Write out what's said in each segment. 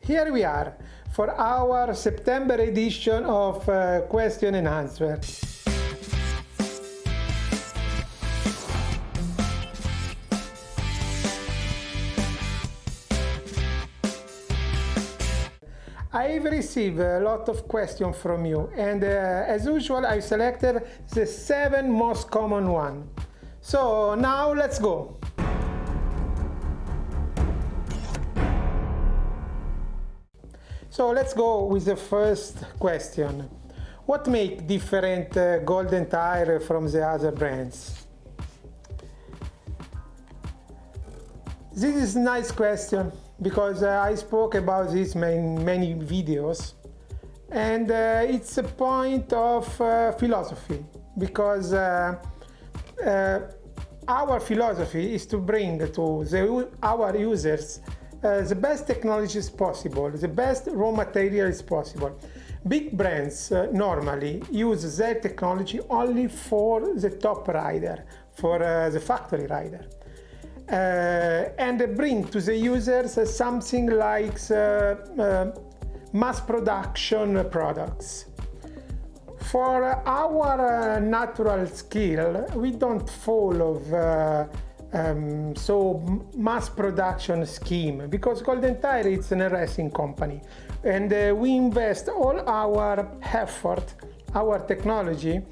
Here we are for our September edition of Question and Answer. I've received a lot of questions from you, and as usual I selected the 7 most common ones. So now let's go. So let's go with the first question. What makes different Golden Tire from the other brands? This is a nice question because I spoke about this in many videos, and it's a point of philosophy, because our philosophy is to bring to our users the best technologies possible, the best raw materials possible. Big brands normally use their technology only for the top rider, for the factory rider, and bring to the users something like mass production products. For our natural skill, we don't follow mass production scheme, because Golden Tire is a racing company, and we invest all our effort, our technology,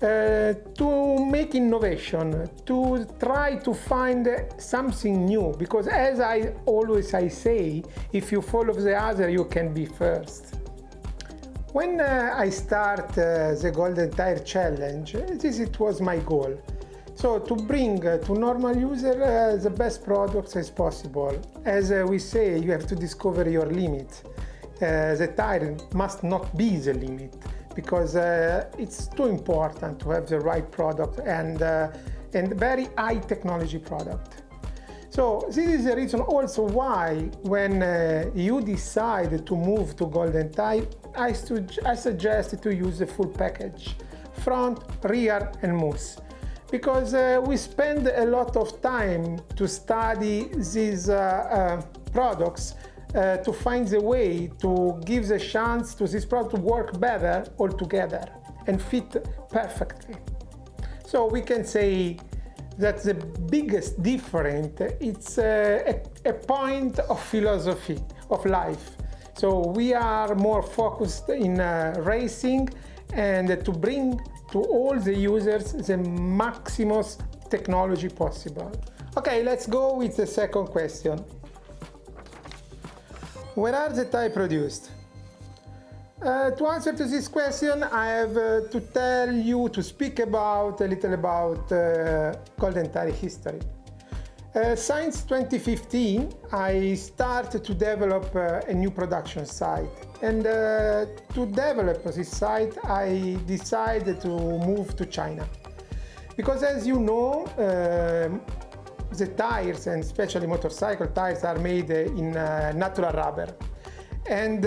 to make innovation, to try to find something new, because as I say, if you follow the other, you can be first. When I start the Golden Tire Challenge, it was my goal. So to bring to normal user the best products as possible. As we say, you have to discover your limit. The tire must not be the limit, because it's too important to have the right product and very high technology product. So this is the reason also why when you decide to move to Golden Tire, I suggest to use the full package, front, rear and mousse. Because we spend a lot of time to study these products, to find the way to give the chance to this product to work better all together and fit perfectly. So we can say that the biggest difference it's a point of philosophy of life. So we are more focused in racing and to bring to all the users the maximum technology possible. Okay, let's go with the second question. Where are the tires produced? To answer to this question, I have to speak a little about Golden Tire history. Since 2015, I started to develop a new production site. And to develop this site, I decided to move to China. Because as you know, the tires, and especially motorcycle tires, are made in natural rubber. And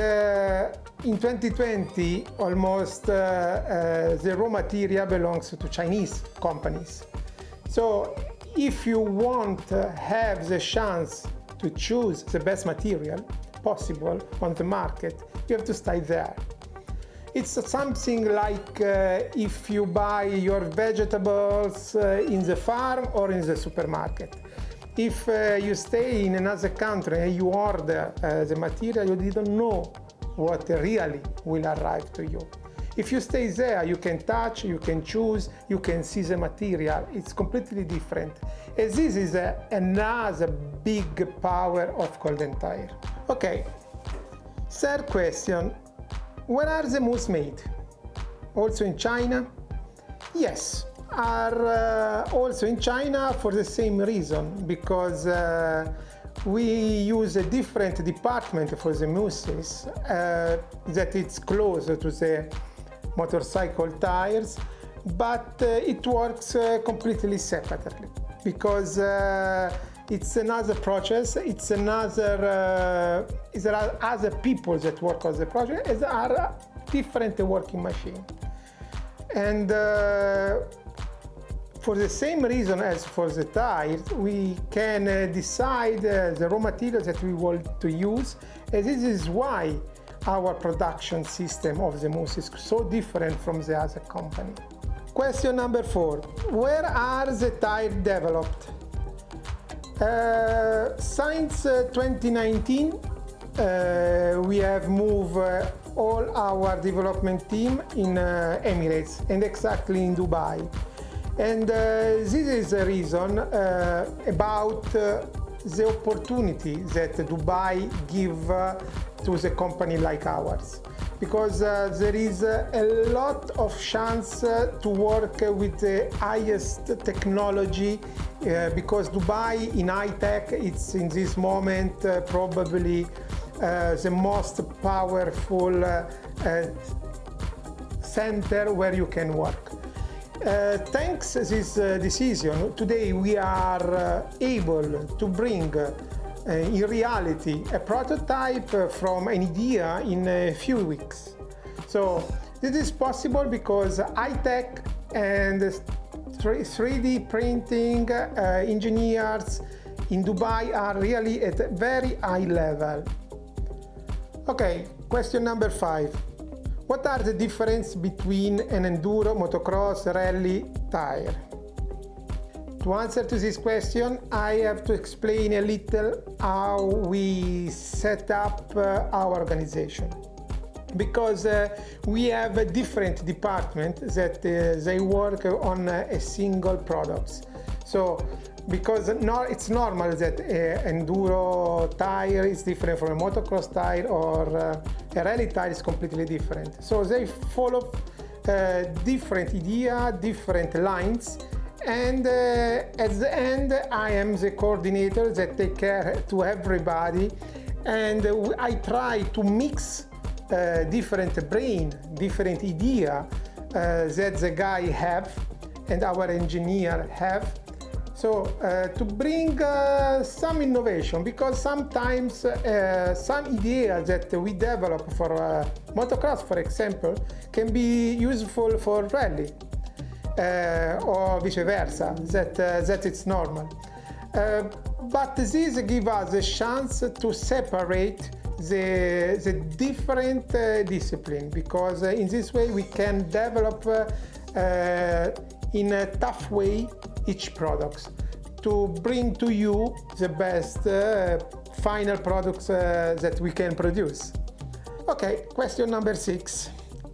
in 2020, almost the raw material belongs to Chinese companies. So if you want to have the chance to choose the best material possible on the market, you have to stay there. It's something like if you buy your vegetables in the farm or in the supermarket. If you stay in another country and you order the material, you didn't know what really will arrive to you. If you stay there, you can touch, you can choose, you can see the material. It's completely different. And this is another big power of Golden Tire. Okay, third question. Where are the mousse made? Also in China? Yes, are also in China for the same reason, because we use a different department for the mousses, that it's closer to the motorcycle tires, but it works completely separately, because it's another process, it's other people that work on the project, there are different working machines. And for the same reason as for the tires, we can decide the raw materials that we want to use, and this is why our production system of the mousse is so different from the other company. Question number 4. Where are the tires developed? Since 2019, we have moved all our development team in Emirates, and exactly in Dubai. And this is the reason about the opportunity that Dubai give to the company like ours. Because there is a lot of chance to work with the highest technology, because Dubai in high tech, it's in this moment probably the most powerful center where you can work. Thanks to this decision, today we are able to bring in reality a prototype from an idea in a few weeks. So this is possible because high-tech and 3D printing engineers in Dubai are really at a very high level. Okay, question number 5. What are the differences between an enduro, motocross, rally tire? To answer to this question, I have to explain a little how we set up our organization. Because we have a different department that they work on a single product. So, because it's normal that an enduro tire is different from a motocross tire, or a rally tire is completely different. So they follow different idea, different lines, and at the end I am the coordinator that take care to everybody, and I try to mix different brain, different idea that the guy have and our engineer have. So to bring some innovation, because sometimes some ideas that we develop for motocross, for example, can be useful for rally, or vice versa, that it's normal. But this gives us a chance to separate the different discipline, because in this way we can develop in a tough way each product to bring to you the best final products that we can produce. Okay, question number 6.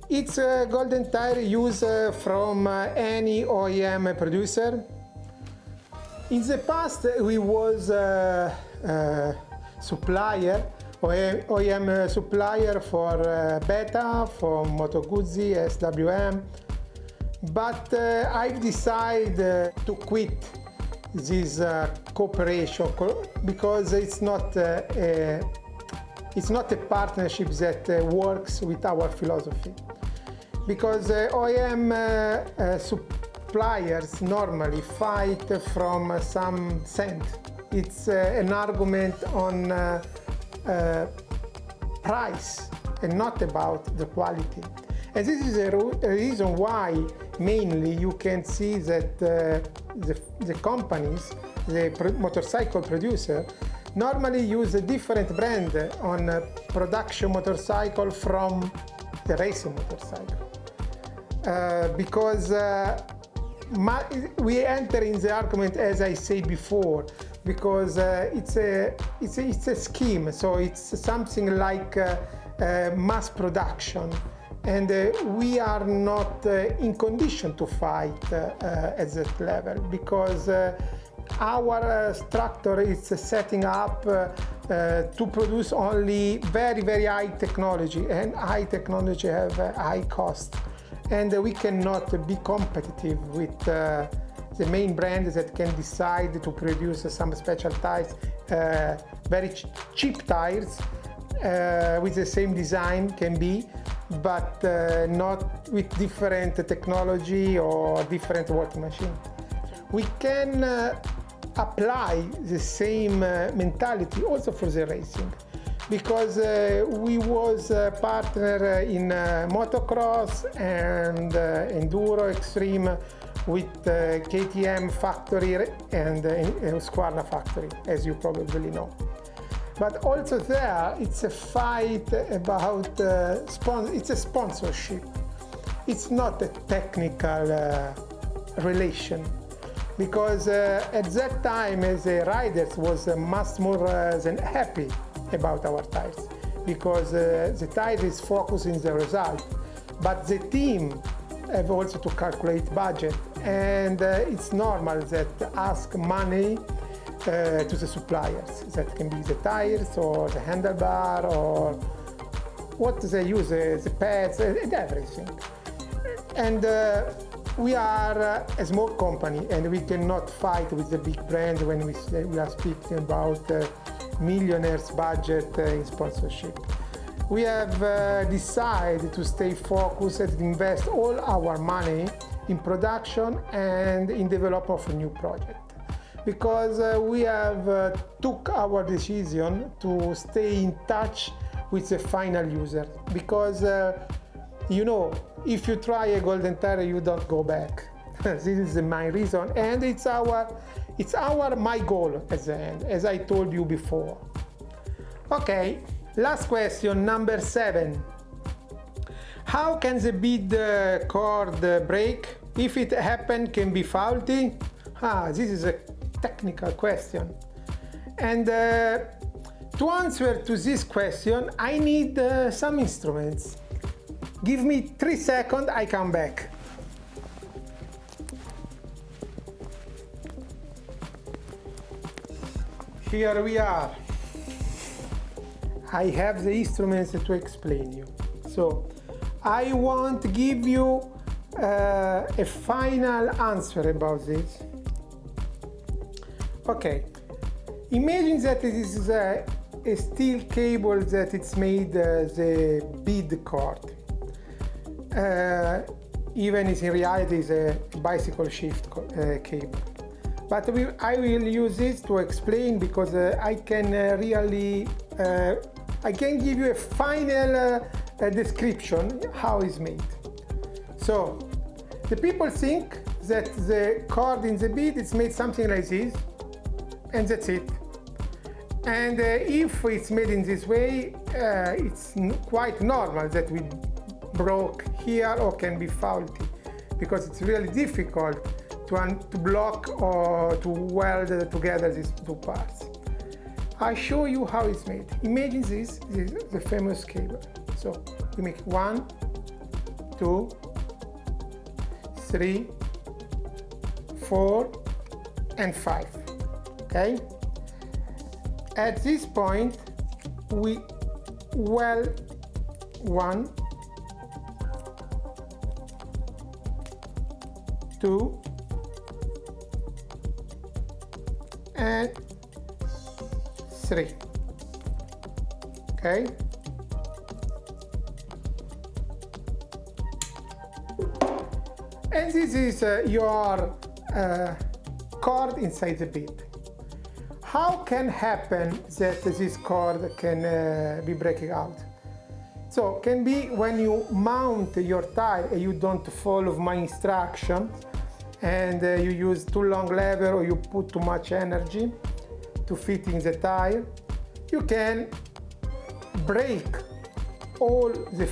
It's a golden tire used from any OEM producer? In the past we was supplier, OEM supplier for Beta, for Moto Guzzi, SWM, but I've decided to quit this cooperation because it's not a partnership that works with our philosophy. Because OEM suppliers normally fight from some cent. It's an argument on price and not about the quality. And this is a reason why mainly you can see that the companies, the motorcycle producer, normally use a different brand on a production motorcycle from the racing motorcycle. Because we enter in the argument, as I said before, because it's a scheme, so it's something like mass production, and we are not in condition to fight at that level, because our structure is setting up to produce only very, very high technology, and high technology have a high cost, and we cannot be competitive with the main brands that can decide to produce some special tires, very cheap tires with the same design can be, but not with different technology or different working machine. We can apply the same mentality also for the racing, because we was a partner in motocross and enduro extreme with KTM factory and Husqvarna factory, as you probably know. But also there, it's a fight about it's a sponsorship. It's not a technical relation, because at that time, the riders was much more than happy about our tires, because the tire is focusing the result, but the team have also to calculate budget, and it's normal that ask money to the suppliers. That can be the tires or the handlebar or what they use, the pads and everything. And we are a small company, and we cannot fight with the big brand when we are speaking about millionaires budget in sponsorship. We have decided to stay focused and invest all our money in production and in development of a new project, because we have took our decision to stay in touch with the final user, because you know, if you try a golden tire, you don't go back. This is my reason, and it's my goal at the end, as I told you before. Okay, last question, number 7. How can the bead cord break? If it happens, can be faulty? This is a technical question. And to answer to this question, I need some instruments. Give me 3 seconds, I come back. Here we are. I have the instruments to explain you. So I want to give you a final answer about this. Okay, imagine that this is a steel cable that it's made the bead cord. Even if in reality is a bicycle shift cable. But I will use this to explain, because I can I can give you a final description how it's made. So the people think that the cord in the bead is made something like this, and that's it. And if it's made in this way, it's quite normal that we broke here or can be faulty, because it's really difficult to block or to weld together these two parts. I show you how it's made. Imagine this is the famous cable. So we make 1, 2, 3, 4, and 5. Okay? At this point, we weld 1, 2, and 3. Okay? And this is your cord inside the bead. How can happen that this cord can be breaking out? So can be when you mount your tire and you don't follow my instructions, and you use too long lever, or you put too much energy to fit in the tire. You can break all the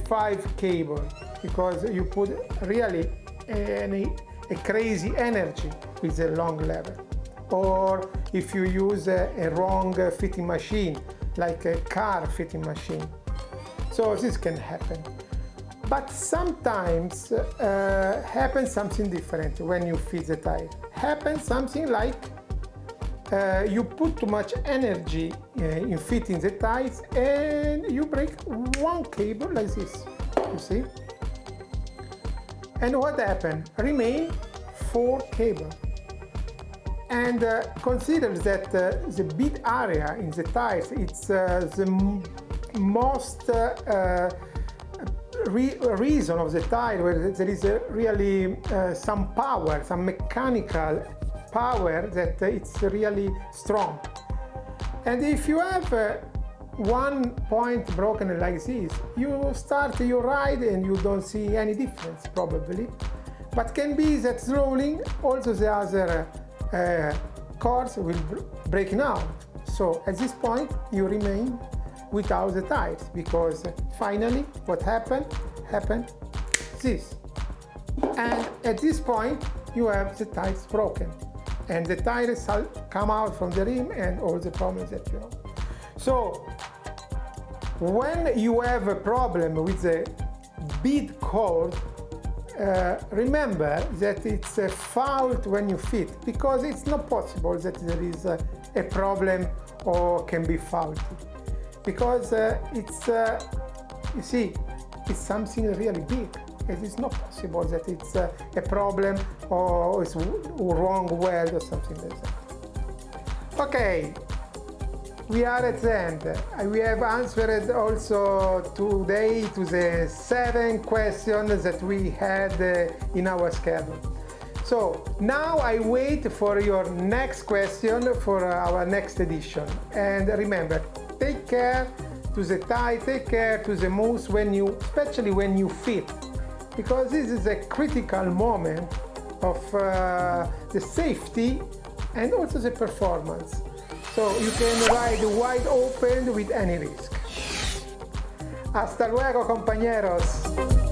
5 cables, because you put really a crazy energy with the long lever. Or if you use a wrong fitting machine, like a car fitting machine. So this can happen. But sometimes happens something different when you fit the tire. Happens something like you put too much energy in fitting the tires, and you break 1 cable like this, you see? And what happened? Remain 4 cables. And consider that the bead area in the tires, it's the most reason of the tire where there is really some power, some mechanical power that it's really strong. And if you have 1 point broken like this, you start your ride and you don't see any difference probably. But can be that slowly also the other cords will break out. So at this point you remain without the tires, because finally what happened this. And at this point you have the tires broken, and the tires come out from the rim and all the problems that you have. So when you have a problem with the bead cord, remember that it's a fault when you fit, because it's not possible that there is a problem or can be faulty, because it's you see, it's something really big. It is not possible that it's a problem or it's wrong weld or something like that. Okay, we are at the end. We have answered also today to the 7 questions that we had in our schedule. So now I wait for your next question for our next edition. And remember, take care to the tie, take care to the moves especially when you fit, because this is a critical moment of the safety and also the performance. So you can ride wide open with any risk. Hasta luego, compañeros.